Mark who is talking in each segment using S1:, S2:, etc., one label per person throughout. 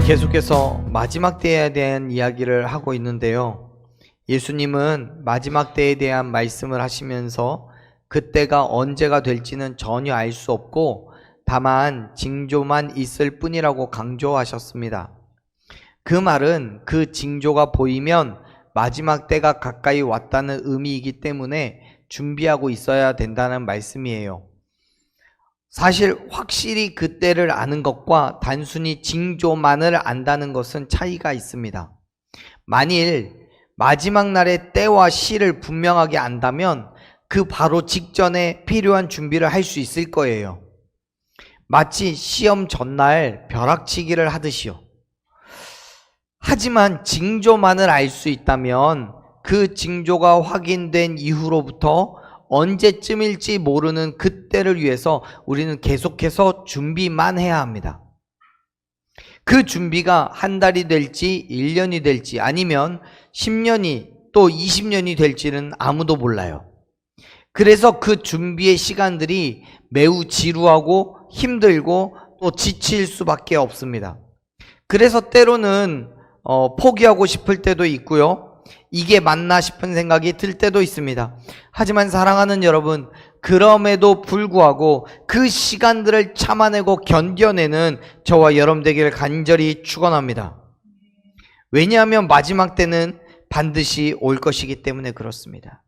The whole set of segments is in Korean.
S1: 계속해서 마지막 때에 대한 이야기를 하고 있는데요. 예수님은 마지막 때에 대한 말씀을 하시면서 그때가 언제가 될지는 전혀 알 수 없고 다만 징조만 있을 뿐이라고 강조하셨습니다. 그 말은 그 징조가 보이면 마지막 때가 가까이 왔다는 의미이기 때문에 준비하고 있어야 된다는 말씀이에요. 사실 확실히 그때를 아는 것과 단순히 징조만을 안다는 것은 차이가 있습니다. 만일 마지막 날의 때와 시를 분명하게 안다면 그 바로 직전에 필요한 준비를 할 수 있을 거예요. 마치 시험 전날 벼락치기를 하듯이요. 하지만 징조만을 알 수 있다면 그 징조가 확인된 이후로부터 언제쯤일지 모르는 그때를 위해서 우리는 계속해서 준비만 해야 합니다. 그 준비가 한 달이 될지 1년이 될지 아니면 10년이 또 20년이 될지는 아무도 몰라요. 그래서 그 준비의 시간들이 매우 지루하고 힘들고 또 지칠 수밖에 없습니다. 그래서 때로는 포기하고 싶을 때도 있고요. 이게 맞나 싶은 생각이 들 때도 있습니다. 하지만 사랑하는 여러분, 그럼에도 불구하고 그 시간들을 참아내고 견뎌내는 저와 여러분 되기를 간절히 축원합니다. 왜냐하면 마지막 때는 반드시 올 것이기 때문에 그렇습니다.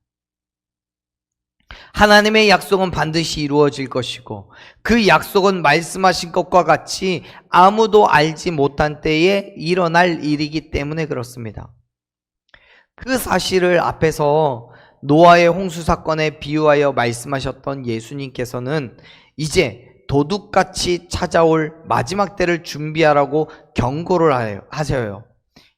S1: 하나님의 약속은 반드시 이루어질 것이고 그 약속은 말씀하신 것과 같이 아무도 알지 못한 때에 일어날 일이기 때문에 그렇습니다. 그 사실을 앞에서 노아의 홍수 사건에 비유하여 말씀하셨던 예수님께서는 이제 도둑같이 찾아올 마지막 때를 준비하라고 경고를 하셔요.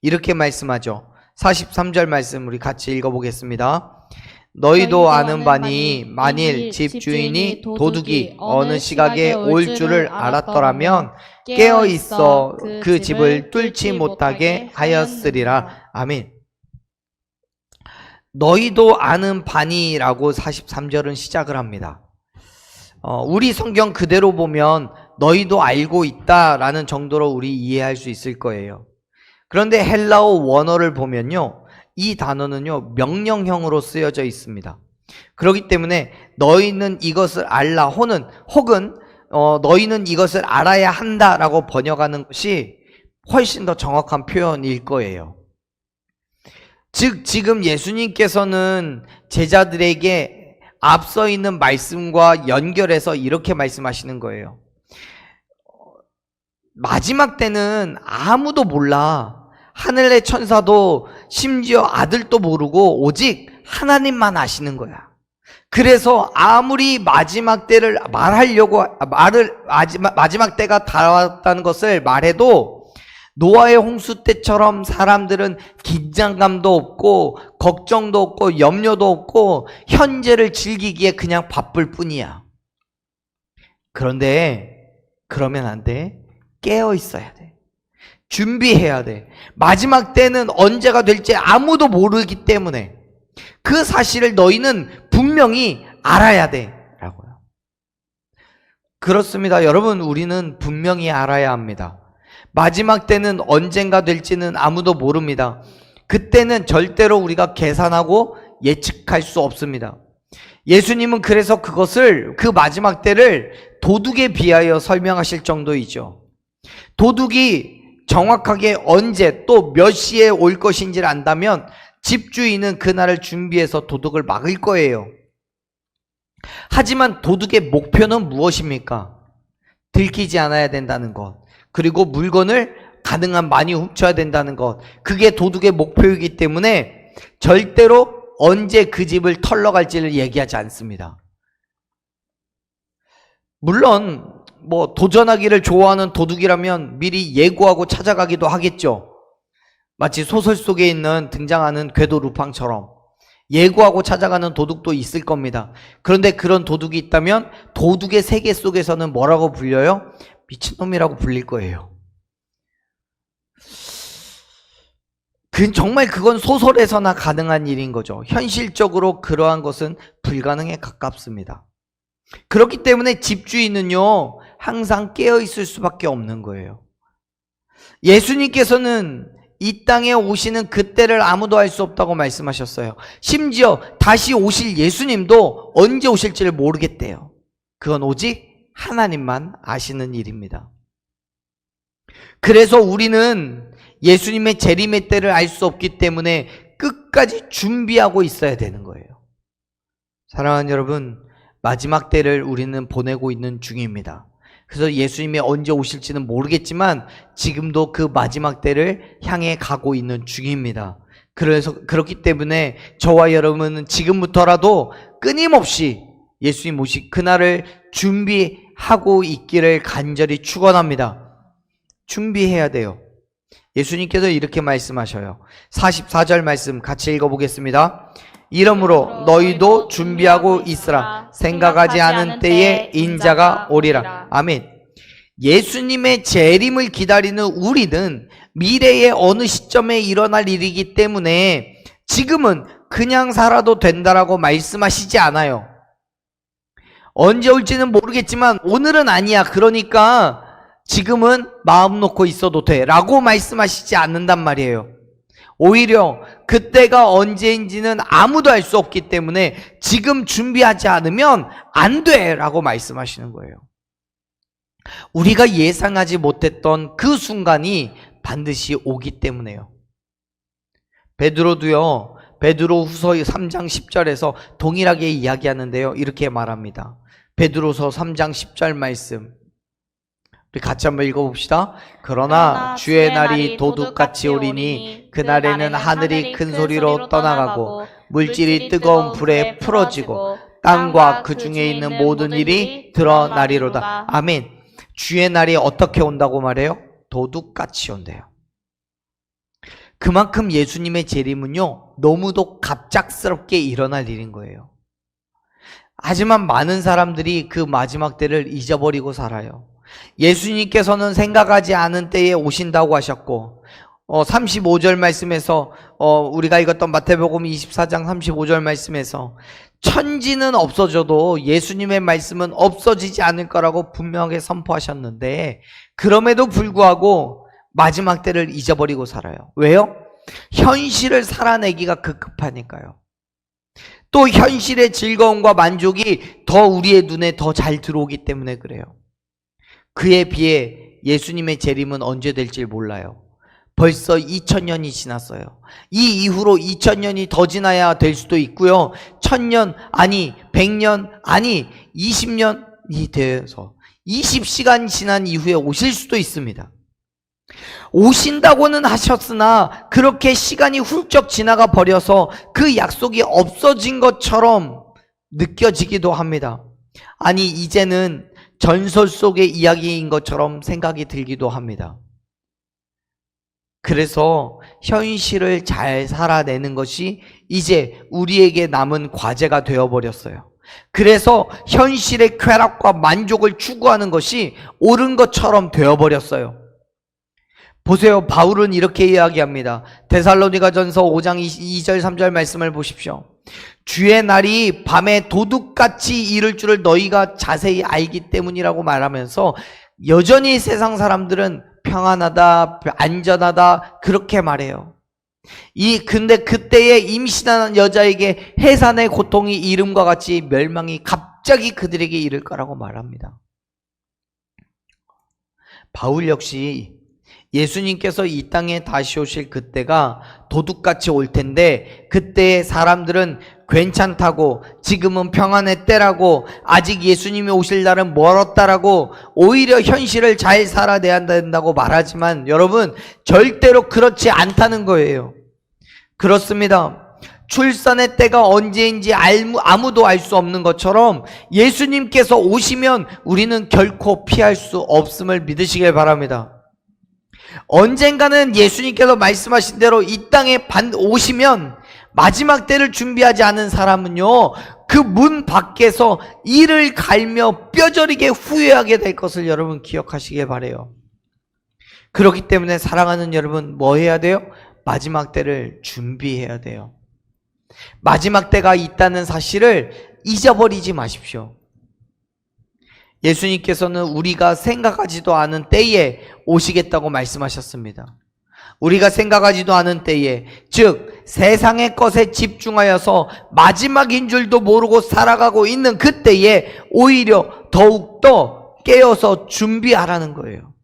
S1: 이렇게 말씀하죠. 43절 말씀 우리 같이 읽어보겠습니다. 너희도 아는 바니 만일 집주인이 도둑이 어느 시각에 올 줄을 알았더라면 깨어있어 그 집을 뚫지 못하게 하였으리라. 아멘. 너희도 아는 바니라고 43절은 시작을 합니다. 우리 성경 그대로 보면 너희도 알고 있다라는 정도로 우리 이해할 수 있을 거예요. 그런데 헬라어 원어를 보면요, 이 단어는요 명령형으로 쓰여져 있습니다. 그렇기 때문에 너희는 이것을 알라 혹은 너희는 이것을 알아야 한다라고 번역하는 것이 훨씬 더 정확한 표현일 거예요. 즉 지금 예수님께서는 제자들에게 앞서 있는 말씀과 연결해서 이렇게 말씀하시는 거예요. 마지막 때는 아무도 몰라. 하늘의 천사도 심지어 아들도 모르고 오직 하나님만 아시는 거야. 그래서 아무리 마지막 때를 마지막 때가 다왔다는 것을 말해도 노아의 홍수 때처럼 사람들은 긴장감도 없고 걱정도 없고 염려도 없고 현재를 즐기기에 그냥 바쁠 뿐이야. 그런데 그러면 안 돼. 깨어 있어야 돼. 준비해야 돼. 마지막 때는 언제가 될지 아무도 모르기 때문에 그 사실을 너희는 분명히 알아야 돼 라고요. 그렇습니다. 여러분, 우리는 분명히 알아야 합니다. 마지막 때는 언젠가 될지는 아무도 모릅니다. 그때는 절대로 우리가 계산하고 예측할 수 없습니다. 예수님은 그래서 그 마지막 때를 도둑에 비하여 설명하실 정도이죠. 도둑이 정확하게 언제 또 몇 시에 올 것인지를 안다면 집주인은 그날을 준비해서 도둑을 막을 거예요. 하지만 도둑의 목표는 무엇입니까? 들키지 않아야 된다는 것, 그리고 물건을 가능한 많이 훔쳐야 된다는 것, 그게 도둑의 목표이기 때문에 절대로 언제 그 집을 털러 갈지를 얘기하지 않습니다. 물론 도전하기를 좋아하는 도둑이라면 미리 예고하고 찾아가기도 하겠죠. 마치 소설 속에 등장하는 궤도 루팡처럼 예고하고 찾아가는 도둑도 있을 겁니다. 그런데 그런 도둑이 있다면 도둑의 세계 속에서는 뭐라고 불려요? 미친놈이라고 불릴 거예요. 정말 그건 소설에서나 가능한 일인 거죠. 현실적으로 그러한 것은 불가능에 가깝습니다. 그렇기 때문에 집주인은요 항상 깨어있을 수밖에 없는 거예요. 예수님께서는 이 땅에 오시는 그때를 아무도 알 수 없다고 말씀하셨어요. 심지어 다시 오실 예수님도 언제 오실지를 모르겠대요. 그건 오직 하나님만 아시는 일입니다. 그래서 우리는 예수님의 재림의 때를 알 수 없기 때문에 끝까지 준비하고 있어야 되는 거예요. 사랑하는 여러분, 마지막 때를 우리는 보내고 있는 중입니다. 그래서 예수님이 언제 오실지는 모르겠지만 지금도 그 마지막 때를 향해 가고 있는 중입니다. 그래서 그렇기 때문에 저와 여러분은 지금부터라도 끊임없이 예수님 오실 그날을 준비하고 있기를 간절히 축원합니다. 준비해야 돼요. 예수님께서 이렇게 말씀하셔요. 44절 말씀 같이 읽어보겠습니다. 이러므로 너희도 준비하고 있으라. 생각하지 않은 때에 인자가 오리라. 아멘. 예수님의 재림을 기다리는 우리는 미래의 어느 시점에 일어날 일이기 때문에 지금은 그냥 살아도 된다라고 말씀하시지 않아요. 언제 올지는 모르겠지만 오늘은 아니야. 그러니까 지금은 마음 놓고 있어도 돼 라고 말씀하시지 않는단 말이에요. 오히려 그때가 언제인지는 아무도 알 수 없기 때문에 지금 준비하지 않으면 안 돼 라고 말씀하시는 거예요. 우리가 예상하지 못했던 그 순간이 반드시 오기 때문에요. 베드로도요, 베드로후서 3장 10절에서 동일하게 이야기하는데요, 이렇게 말합니다. 베드로서 3장 10절 말씀 우리 같이 한번 읽어봅시다. 그러나 주의 날이 도둑같이 오리니 그날에는 하늘이 큰 소리로 떠나가고 물질이 뜨거운 불에 풀어지고 땅과 그 중에 있는 모든 일이 드러나리로다. 아멘. 주의 날이 어떻게 온다고 말해요? 도둑같이 온대요. 그만큼 예수님의 재림은요, 너무도 갑작스럽게 일어날 일인 거예요. 하지만 많은 사람들이 그 마지막 때를 잊어버리고 살아요. 예수님께서는 생각하지 않은 때에 오신다고 하셨고 35절 말씀에서 우리가 읽었던 마태복음 24장 35절 말씀에서 천지는 없어져도 예수님의 말씀은 없어지지 않을 거라고 분명하게 선포하셨는데 그럼에도 불구하고 마지막 때를 잊어버리고 살아요. 왜요? 현실을 살아내기가 급급하니까요. 또 현실의 즐거움과 만족이 더 우리의 눈에 더 잘 들어오기 때문에 그래요. 그에 비해 예수님의 재림은 언제 될지 몰라요. 벌써 2000년이 지났어요. 이 이후로 2000년이 더 지나야 될 수도 있고요. 1000년 아니 100년 아니 20년이 되어서 20시간 지난 이후에 오실 수도 있습니다. 오신다고는 하셨으나 그렇게 시간이 훌쩍 지나가 버려서 그 약속이 없어진 것처럼 느껴지기도 합니다. 아니 이제는 전설 속의 이야기인 것처럼 생각이 들기도 합니다. 그래서 현실을 잘 살아내는 것이 이제 우리에게 남은 과제가 되어버렸어요. 그래서 현실의 쾌락과 만족을 추구하는 것이 옳은 것처럼 되어버렸어요. 보세요. 바울은 이렇게 이야기합니다. 데살로니가전서 5장 2절 3절 말씀을 보십시오. 주의 날이 밤에 도둑같이 이를 줄을 너희가 자세히 알기 때문이라고 말하면서 여전히 세상 사람들은 평안하다, 안전하다 그렇게 말해요. 근데 그때에 임신하는 여자에게 해산의 고통이 이름과 같이 멸망이 갑자기 그들에게 이를 거라고 말합니다. 바울 역시 예수님께서 이 땅에 다시 오실 그때가 도둑같이 올 텐데 그때의 사람들은 괜찮다고 지금은 평안의 때라고 아직 예수님이 오실 날은 멀었다라고 오히려 현실을 잘 살아내야 된다고 말하지만 여러분 절대로 그렇지 않다는 거예요. 그렇습니다. 출산의 때가 언제인지 아무도 알 수 없는 것처럼 예수님께서 오시면 우리는 결코 피할 수 없음을 믿으시길 바랍니다. 언젠가는 예수님께서 말씀하신 대로 이 땅에 오시면 마지막 때를 준비하지 않은 사람은요 그 문 밖에서 이를 갈며 뼈저리게 후회하게 될 것을 여러분 기억하시길 바라요. 그렇기 때문에 사랑하는 여러분 뭐 해야 돼요? 마지막 때를 준비해야 돼요. 마지막 때가 있다는 사실을 잊어버리지 마십시오. 예수님께서는 우리가 생각하지도 않은 때에 오시겠다고 말씀하셨습니다. 우리가 생각하지도 않은 때에, 즉 세상의 것에 집중하여서 마지막인 줄도 모르고 살아가고 있는 그때에 오히려 더욱더 깨어서 준비하라는 거예요.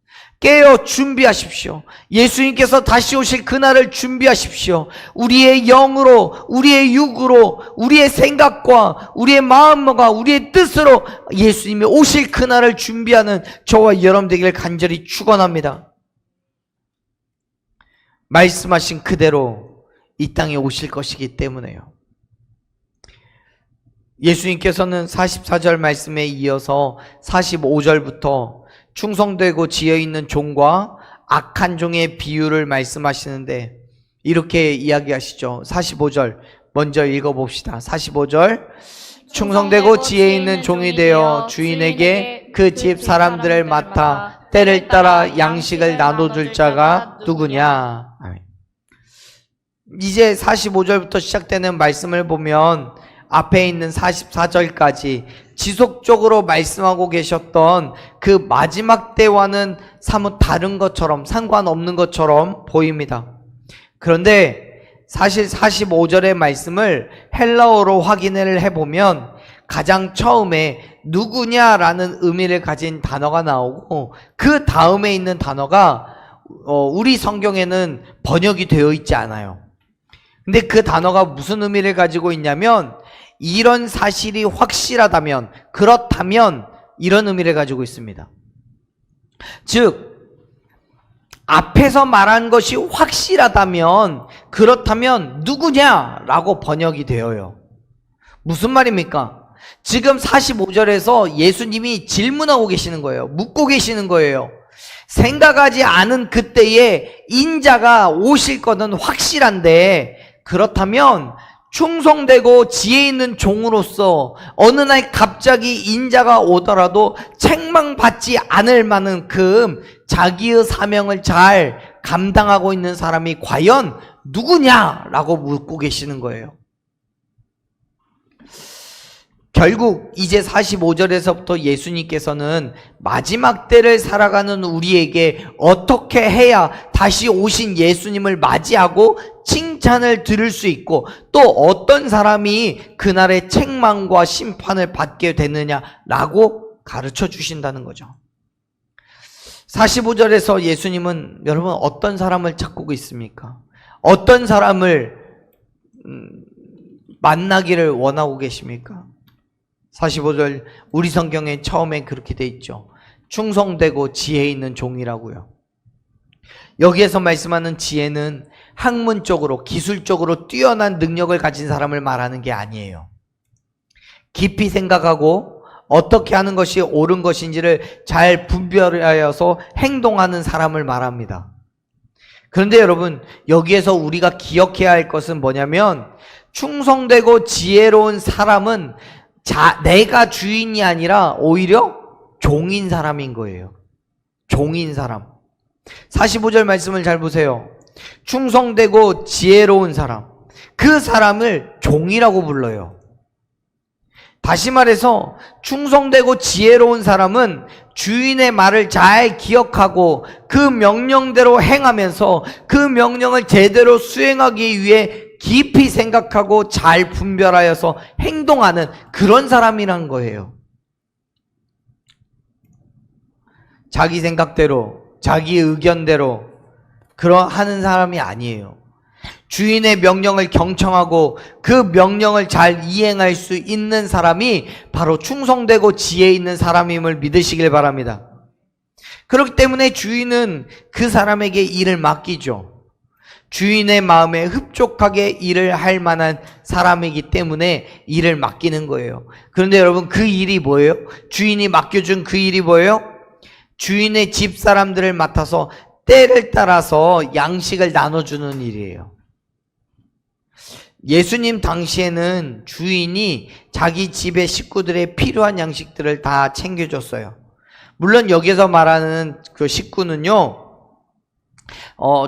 S1: 깨어 준비하십시오. 예수님께서 다시 오실 그날을 준비하십시오. 우리의 영으로, 우리의 육으로, 우리의 생각과 우리의 마음과 우리의 뜻으로 예수님이 오실 그날을 준비하는 저와 여러분 되기를 간절히 축원합니다. 말씀하신 그대로 이 땅에 오실 것이기 때문에요. 예수님께서는 44절 말씀에 이어서 45절부터 충성되고 지혜있는 종과 악한 종의 비유를 말씀하시는데 이렇게 이야기하시죠. 45절 먼저 읽어봅시다. 45절, 충성되고 지혜있는 종이 되어 주인에게 그 집 사람들을 맡아 때를 따라 양식을 나눠줄 자가 누구냐. 이제 45절부터 시작되는 말씀을 보면 앞에 있는 44절까지 지속적으로 말씀하고 계셨던 그 마지막 때와는 사뭇 다른 것처럼, 상관없는 것처럼 보입니다. 그런데 사실 45절의 말씀을 헬라어로 확인을 해보면 가장 처음에 누구냐라는 의미를 가진 단어가 나오고 그 다음에 있는 단어가 우리 성경에는 번역이 되어 있지 않아요. 근데 그 단어가 무슨 의미를 가지고 있냐면 이런 사실이 확실하다면, 그렇다면 이런 의미를 가지고 있습니다. 즉 앞에서 말한 것이 확실하다면, 그렇다면 누구냐라고 번역이 되어요. 무슨 말입니까? 지금 45절에서 예수님이 질문하고 계시는 거예요. 묻고 계시는 거예요. 생각하지 않은 그때에 인자가 오실 것은 확실한데, 그렇다면 충성되고 지혜 있는 종으로서 어느 날 갑자기 인자가 오더라도 책망받지 않을 만큼 자기의 사명을 잘 감당하고 있는 사람이 과연 누구냐라고 묻고 계시는 거예요. 결국 이제 45절에서부터 예수님께서는 마지막 때를 살아가는 우리에게 어떻게 해야 다시 오신 예수님을 맞이하고 칭찬을 들을 수 있고 또 어떤 사람이 그날의 책망과 심판을 받게 되느냐라고 가르쳐 주신다는 거죠. 45절에서 예수님은 여러분 어떤 사람을 찾고 있습니까? 어떤 사람을 만나기를 원하고 계십니까? 45절 우리 성경에 처음에 그렇게 돼 있죠. 충성되고 지혜 있는 종이라고요. 여기에서 말씀하는 지혜는 학문적으로 기술적으로 뛰어난 능력을 가진 사람을 말하는 게 아니에요. 깊이 생각하고 어떻게 하는 것이 옳은 것인지를 잘 분별하여서 행동하는 사람을 말합니다. 그런데 여러분 여기에서 우리가 기억해야 할 것은 뭐냐면 충성되고 지혜로운 사람은 내가 주인이 아니라 오히려 종인 사람인 거예요. 종인 사람. 45절 말씀을 잘 보세요. 충성되고 지혜로운 사람. 그 사람을 종이라고 불러요. 다시 말해서 충성되고 지혜로운 사람은 주인의 말을 잘 기억하고 그 명령대로 행하면서 그 명령을 제대로 수행하기 위해 깊이 생각하고 잘 분별하여서 행동하는 그런 사람이란 거예요. 자기 생각대로, 자기 의견대로 하는 사람이 아니에요. 주인의 명령을 경청하고 그 명령을 잘 이행할 수 있는 사람이 바로 충성되고 지혜 있는 사람임을 믿으시길 바랍니다. 그렇기 때문에 주인은 그 사람에게 일을 맡기죠. 주인의 마음에 흡족하게 일을 할 만한 사람이기 때문에 일을 맡기는 거예요. 그런데 여러분 그 일이 뭐예요? 주인이 맡겨준 그 일이 뭐예요? 주인의 집 사람들을 맡아서 때를 따라서 양식을 나눠주는 일이에요. 예수님 당시에는 주인이 자기 집의 식구들의 필요한 양식들을 다 챙겨줬어요. 물론 여기서 말하는 그 식구는요,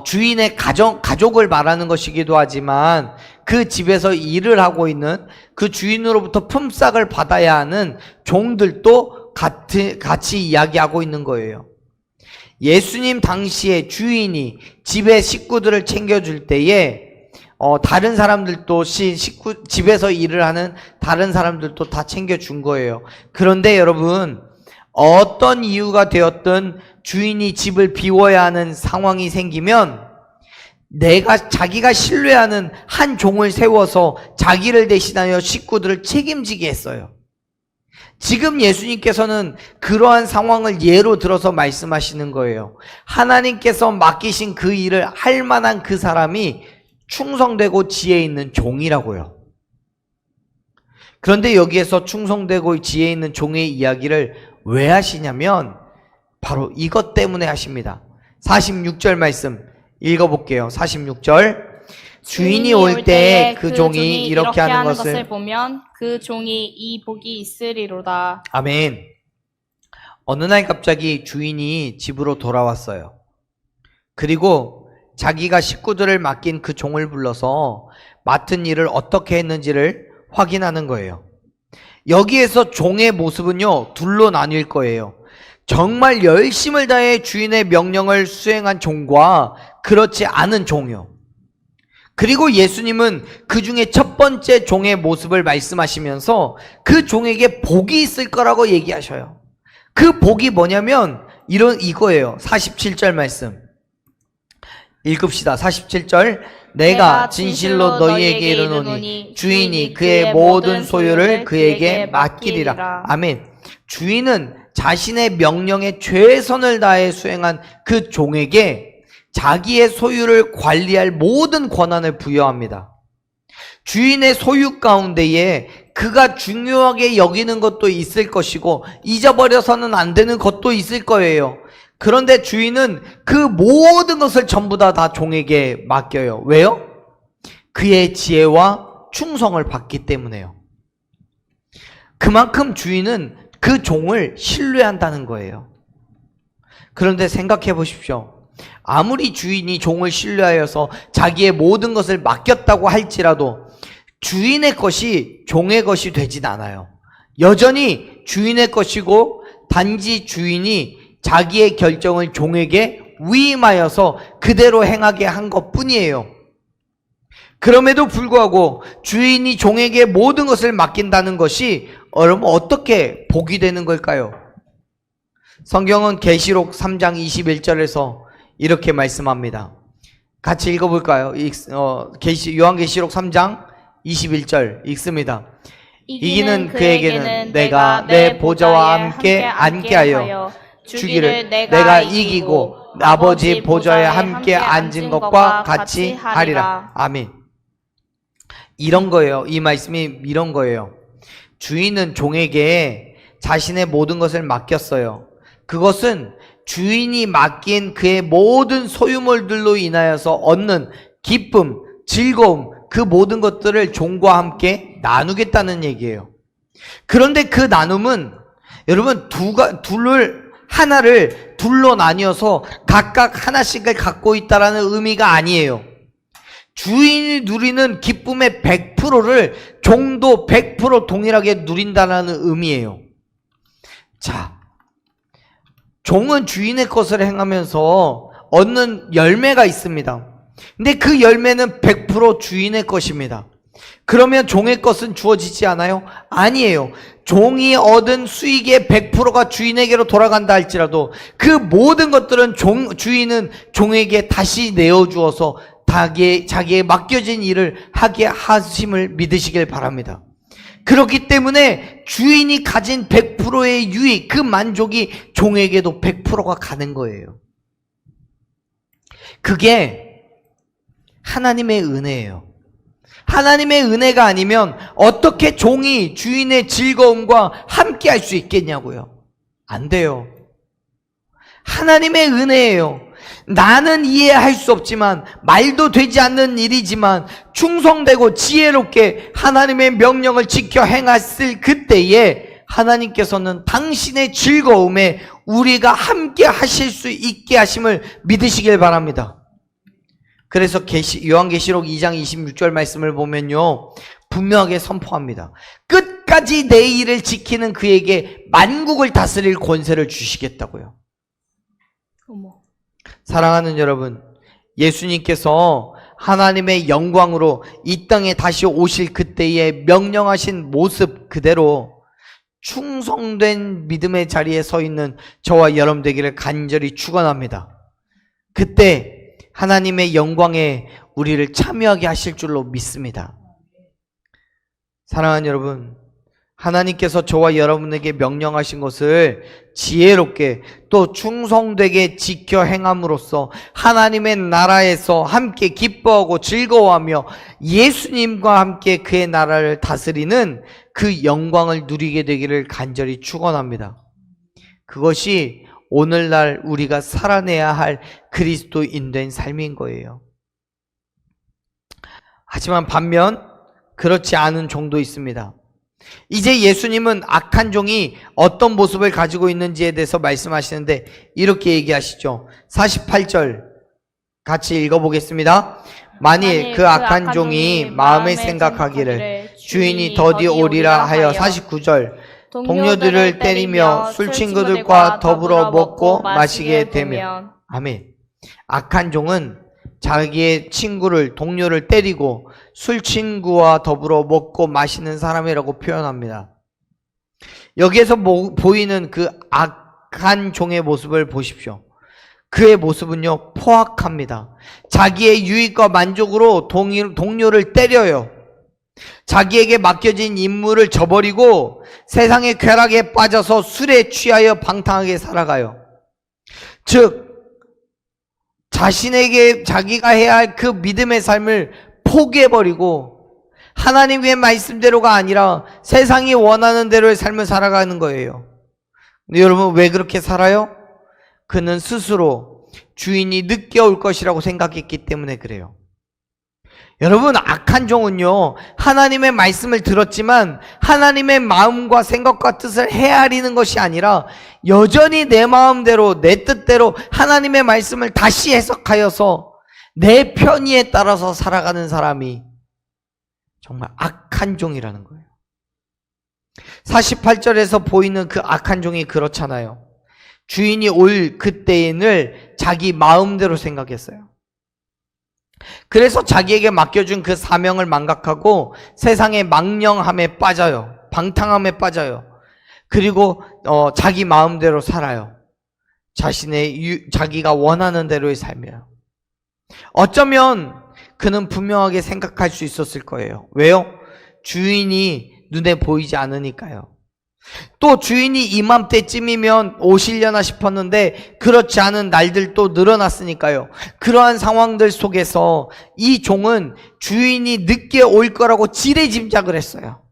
S1: 주인의 가족을 말하는 것이기도 하지만 그 집에서 일을 하고 있는 그 주인으로부터 품삯을 받아야 하는 종들도 같이 이야기하고 있는 거예요. 예수님 당시에 주인이 집의 식구들을 챙겨줄 때에 다른 사람들도 집에서 일을 하는 다른 사람들도 다 챙겨준 거예요. 그런데 여러분, 어떤 이유가 되었든 주인이 집을 비워야 하는 상황이 생기면 자기가 신뢰하는 한 종을 세워서 자기를 대신하여 식구들을 책임지게 했어요. 지금 예수님께서는 그러한 상황을 예로 들어서 말씀하시는 거예요. 하나님께서 맡기신 그 일을 할 만한 그 사람이 충성되고 지혜 있는 종이라고요. 그런데 여기에서 충성되고 지혜 있는 종의 이야기를 왜 하시냐면 바로 이것 때문에 하십니다. 46절 말씀 읽어볼게요. 46절. 주인이 올 때 그 종이 이렇게 하는 것을
S2: 보면 그 종이 이 복이 있으리로다.
S1: 아멘. 어느 날 갑자기 주인이 집으로 돌아왔어요. 그리고 자기가 식구들을 맡긴 그 종을 불러서 맡은 일을 어떻게 했는지를 확인하는 거예요. 여기에서 종의 모습은요, 둘로 나뉠 거예요. 정말 열심을 다해 주인의 명령을 수행한 종과 그렇지 않은 종이요. 그리고 예수님은 그 중에 첫 번째 종의 모습을 말씀하시면서 그 종에게 복이 있을 거라고 얘기하셔요. 그 복이 뭐냐면 이거예요. 47절 말씀 읽읍시다. 47절. 내가 진실로 너희에게 이르노니 주인이 그의 모든 소유를 그에게 맡기리라. 아멘. 주인은 자신의 명령에 최선을 다해 수행한 그 종에게 자기의 소유를 관리할 모든 권한을 부여합니다. 주인의 소유 가운데에 그가 중요하게 여기는 것도 있을 것이고 잊어버려서는 안 되는 것도 있을 거예요. 그런데 주인은 그 모든 것을 전부 다 종에게 맡겨요. 왜요? 그의 지혜와 충성을 받기 때문에요. 그만큼 주인은 그 종을 신뢰한다는 거예요. 그런데 생각해 보십시오. 아무리 주인이 종을 신뢰하여서 자기의 모든 것을 맡겼다고 할지라도 주인의 것이 종의 것이 되진 않아요. 여전히 주인의 것이고 단지 주인이 자기의 결정을 종에게 위임하여서 그대로 행하게 한 것뿐이에요. 그럼에도 불구하고 주인이 종에게 모든 것을 맡긴다는 것이 여러분 어떻게 복이 되는 걸까요? 성경은 계시록 3장 21절에서 이렇게 말씀합니다. 같이 읽어볼까요? 요한계시록 3장 21절 읽습니다. 이기는 그에게는 내가 내 보좌와 함께 앉게 하여 주기를 내가 이기고 아버지 보좌에 함께 앉은 것과 같이 하리라. 아멘. 이런 거예요. 이 말씀이 이런 거예요. 주인은 종에게 자신의 모든 것을 맡겼어요. 그것은 주인이 맡긴 그의 모든 소유물들로 인하여서 얻는 기쁨, 즐거움, 그 모든 것들을 종과 함께 나누겠다는 얘기예요. 그런데 그 나눔은 여러분 하나를 둘로 나뉘어서 각각 하나씩을 갖고 있다라는 의미가 아니에요. 주인이 누리는 기쁨의 100%를 종도 100% 동일하게 누린다는 의미예요. 자, 종은 주인의 것을 행하면서 얻는 열매가 있습니다. 근데 그 열매는 100% 주인의 것입니다. 그러면 종의 것은 주어지지 않아요? 아니에요. 종이 얻은 수익의 100%가 주인에게로 돌아간다 할지라도 그 모든 것들은 주인은 종에게 다시 내어주어서 자기의 맡겨진 일을 하게 하심을 믿으시길 바랍니다. 그렇기 때문에 주인이 가진 100%의 유익, 그 만족이 종에게도 100%가 가는 거예요. 그게 하나님의 은혜예요. 하나님의 은혜가 아니면 어떻게 종이 주인의 즐거움과 함께 할 수 있겠냐고요. 안 돼요. 하나님의 은혜예요. 나는 이해할 수 없지만, 말도 되지 않는 일이지만 충성되고 지혜롭게 하나님의 명령을 지켜 행했을 그때에 하나님께서는 당신의 즐거움에 우리가 함께 하실 수 있게 하심을 믿으시길 바랍니다. 그래서 요한계시록 2장 26절 말씀을 보면요, 분명하게 선포합니다. 끝까지 끝까지 내 일을 지키는 그에게 만국을 다스릴 권세를 주시겠다고요.
S2: 어머.
S1: 사랑하는 여러분, 예수님께서 하나님의 영광으로 이 땅에 다시 오실 그때에 명령하신 모습 그대로 충성된 믿음의 자리에 서 있는 저와 여러분 되기를 간절히 축원합니다. 그때 하나님의 영광에 우리를 참여하게 하실 줄로 믿습니다. 사랑하는 여러분, 하나님께서 저와 여러분에게 명령하신 것을 지혜롭게 또 충성되게 지켜 행함으로써 하나님의 나라에서 함께 기뻐하고 즐거워하며 예수님과 함께 그의 나라를 다스리는 그 영광을 누리게 되기를 간절히 축원합니다. 그것이 오늘날 우리가 살아내야 할 그리스도인된 삶인 거예요. 하지만 반면 그렇지 않은 종도 있습니다. 이제 예수님은 악한 종이 어떤 모습을 가지고 있는지에 대해서 말씀하시는데 이렇게 얘기하시죠. 48절 같이 읽어보겠습니다. 만일 그 악한 종이 마음에 생각하기를 주인이 더디 오리라 하여 49절 동료들을 때리며 술 친구들과 더불어 먹고 마시게 되면 아멘. 악한 종은 자기의 친구를 동료를 때리고 술 친구와 더불어 먹고 마시는 사람이라고 표현합니다. 여기에서 보이는 그 악한 종의 모습을 보십시오. 그의 모습은요 포악합니다. 자기의 유익과 만족으로 동료를 때려요. 자기에게 맡겨진 임무를 저버리고 세상의 쾌락에 빠져서 술에 취하여 방탕하게 살아가요. 즉 자신에게 자기가 해야 할 그 믿음의 삶을 포기해버리고 하나님의 말씀대로가 아니라 세상이 원하는 대로의 삶을 살아가는 거예요. 근데 여러분 왜 그렇게 살아요? 그는 스스로 주인이 늦게 올 것이라고 생각했기 때문에 그래요. 여러분 악한 종은요 하나님의 말씀을 들었지만 하나님의 마음과 생각과 뜻을 헤아리는 것이 아니라 여전히 내 마음대로 내 뜻대로 하나님의 말씀을 다시 해석하여서 내 편의에 따라서 살아가는 사람이 정말 악한 종이라는 거예요. 48절에서 보이는 그 악한 종이 그렇잖아요. 주인이 올 그때를 자기 마음대로 생각했어요. 그래서 자기에게 맡겨준 그 사명을 망각하고 세상의 망령함에 빠져요. 방탕함에 빠져요. 그리고 자기 마음대로 살아요. 자기가 원하는 대로의 삶이에요. 어쩌면 그는 분명하게 생각할 수 있었을 거예요. 왜요? 주인이 눈에 보이지 않으니까요. 또 주인이 이맘때쯤이면 오시려나 싶었는데 그렇지 않은 날들도 늘어났으니까요. 그러한 상황들 속에서 이 종은 주인이 늦게 올 거라고 지레짐작을 했어요.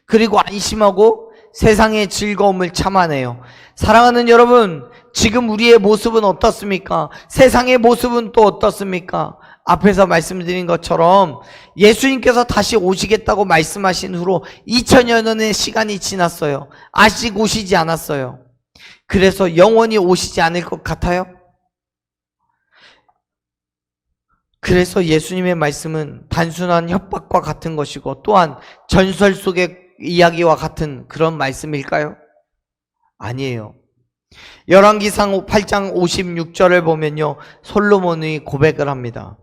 S1: 그리고 안심하고 세상의 즐거움을 참아내요. 사랑하는 여러분, 지금 우리의 모습은 어떻습니까? 세상의 모습은 또 어떻습니까? 앞에서 말씀드린 것처럼 예수님께서 다시 오시겠다고 말씀하신 후로 2000여 년의 시간이 지났어요. 아직 오시지 않았어요. 그래서 영원히 오시지 않을 것 같아요? 그래서 예수님의 말씀은 단순한 협박과 같은 것이고 또한 전설 속의 이야기와 같은 그런 말씀일까요? 아니에요. 열왕기상 8장 56절을 보면요 솔로몬이 고백을 합니다.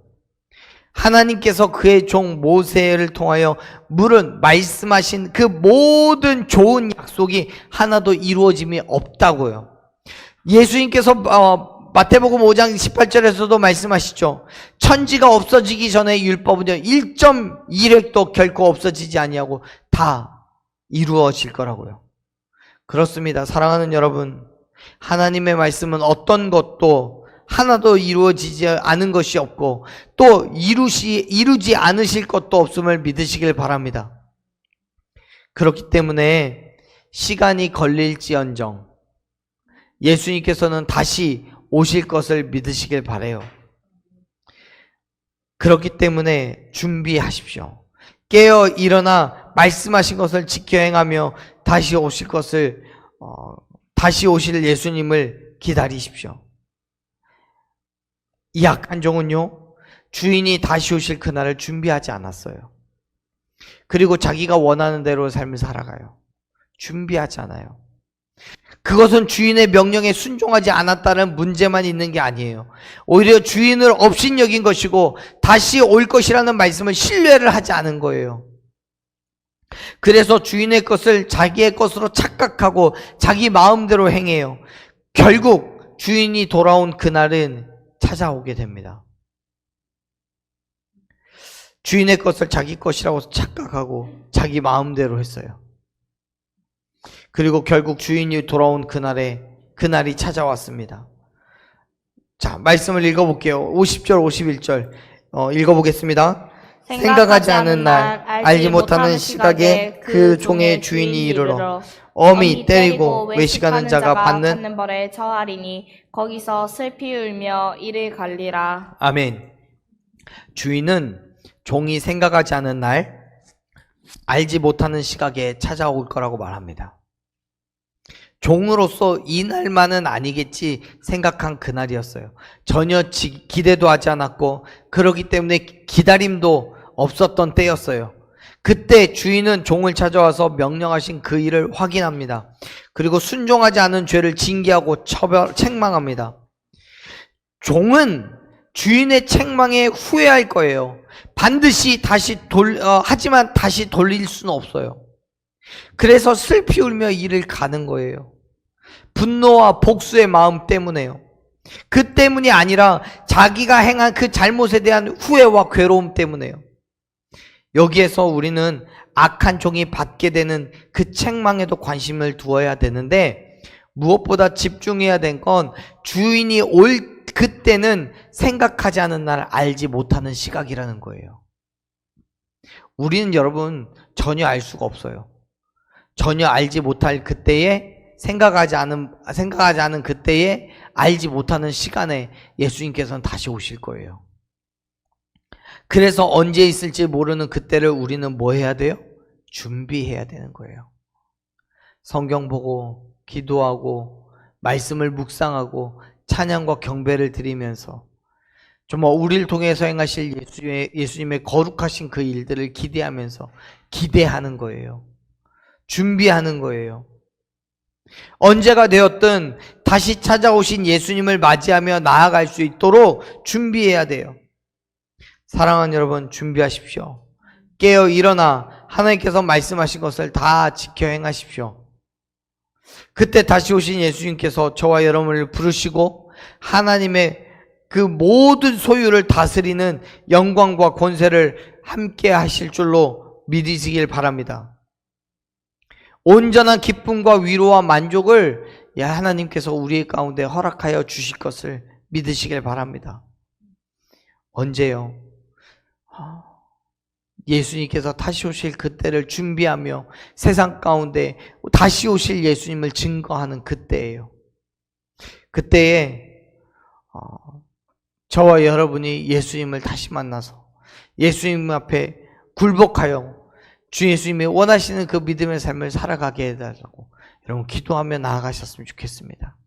S1: 하나님께서 그의 종 모세를 통하여 물은 말씀하신 그 모든 좋은 약속이 하나도 이루어짐이 없다고요. 예수님께서 마태복음 5장 18절에서도 말씀하시죠. 천지가 없어지기 전에 율법은요 1.1획도 결코 없어지지 아니하고 다 이루어질 거라고요. 그렇습니다. 사랑하는 여러분, 하나님의 말씀은 어떤 것도 하나도 이루어지지 않은 것이 없고 또 이루지 않으실 것도 없음을 믿으시길 바랍니다. 그렇기 때문에 시간이 걸릴지언정 예수님께서는 다시 오실 것을 믿으시길 바라요. 그렇기 때문에 준비하십시오. 깨어 일어나 말씀하신 것을 지켜 행하며 다시 오실 예수님을 기다리십시오. 이 악한 종은요 주인이 다시 오실 그날을 준비하지 않았어요. 그리고 자기가 원하는 대로 삶을 살아가요. 준비하지 않아요. 그것은 주인의 명령에 순종하지 않았다는 문제만 있는 게 아니에요. 오히려 주인을 업신여긴 것이고 다시 올 것이라는 말씀을 신뢰를 하지 않은 거예요. 그래서 주인의 것을 자기의 것으로 착각하고 자기 마음대로 행해요. 결국 주인이 돌아온 그날은 찾아오게 됩니다. 주인의 것을 자기 것이라고 착각하고 자기 마음대로 했어요. 그리고 결국 주인이 돌아온 그날이 찾아왔습니다. 자, 말씀을 읽어볼게요. 50절, 51절 읽어보겠습니다. 생각하지 않은 날, 알지 못하는 시각에 그 종의 주인이 이르러 어미 때리고 외식하는 자가 받는
S2: 벌에 처하리니 거기서 슬피 울며 이를 갈리라.
S1: 아멘. 주인은 종이 생각하지 않은 날, 알지 못하는 시각에 찾아올 거라고 말합니다. 종으로서 이 날만은 아니겠지 생각한 그날이었어요. 전혀 기대도 하지 않았고 그렇기 때문에 기다림도 없었던 때였어요. 그때 주인은 종을 찾아와서 명령하신 그 일을 확인합니다. 그리고 순종하지 않은 죄를 징계하고 책망합니다. 종은 주인의 책망에 후회할 거예요. 반드시 하지만 다시 돌릴 수는 없어요. 그래서 슬피 울며 이를 가는 거예요. 분노와 복수의 마음 때문에요. 그 때문이 아니라 자기가 행한 그 잘못에 대한 후회와 괴로움 때문에요. 여기에서 우리는 악한 종이 받게 되는 그 책망에도 관심을 두어야 되는데, 무엇보다 집중해야 된 건 주인이 올 그때는 생각하지 않은 날, 알지 못하는 시각이라는 거예요. 우리는 여러분 전혀 알 수가 없어요. 전혀 알지 못할 그때에, 생각하지 않은 그때에, 알지 못하는 시간에 예수님께서는 다시 오실 거예요. 그래서 언제 있을지 모르는 그때를 우리는 뭐 해야 돼요? 준비해야 되는 거예요. 성경 보고 기도하고 말씀을 묵상하고 찬양과 경배를 드리면서 정말 우리를 통해서 행하실 예수님의 거룩하신 그 일들을 기대하면서 기대하는 거예요. 준비하는 거예요. 언제가 되었든 다시 찾아오신 예수님을 맞이하며 나아갈 수 있도록 준비해야 돼요. 사랑하는 여러분, 준비하십시오. 깨어 일어나 하나님께서 말씀하신 것을 다 지켜 행하십시오. 그때 다시 오신 예수님께서 저와 여러분을 부르시고 하나님의 그 모든 소유를 다스리는 영광과 권세를 함께 하실 줄로 믿으시길 바랍니다. 온전한 기쁨과 위로와 만족을 하나님께서 우리 가운데 허락하여 주실 것을 믿으시길 바랍니다. 언제요? 예수님께서 다시 오실 그때를 준비하며 세상 가운데 다시 오실 예수님을 증거하는 그때예요. 그때에 저와 여러분이 예수님을 다시 만나서 예수님 앞에 굴복하여 주 예수님이 원하시는 그 믿음의 삶을 살아가게 해달라고 여러분 기도하며 나아가셨으면 좋겠습니다.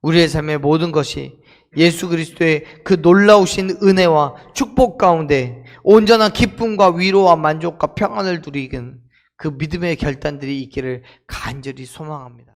S1: 우리의 삶의 모든 것이 예수 그리스도의 그 놀라우신 은혜와 축복 가운데 온전한 기쁨과 위로와 만족과 평안을 누리는 그 믿음의 결단들이 있기를 간절히 소망합니다.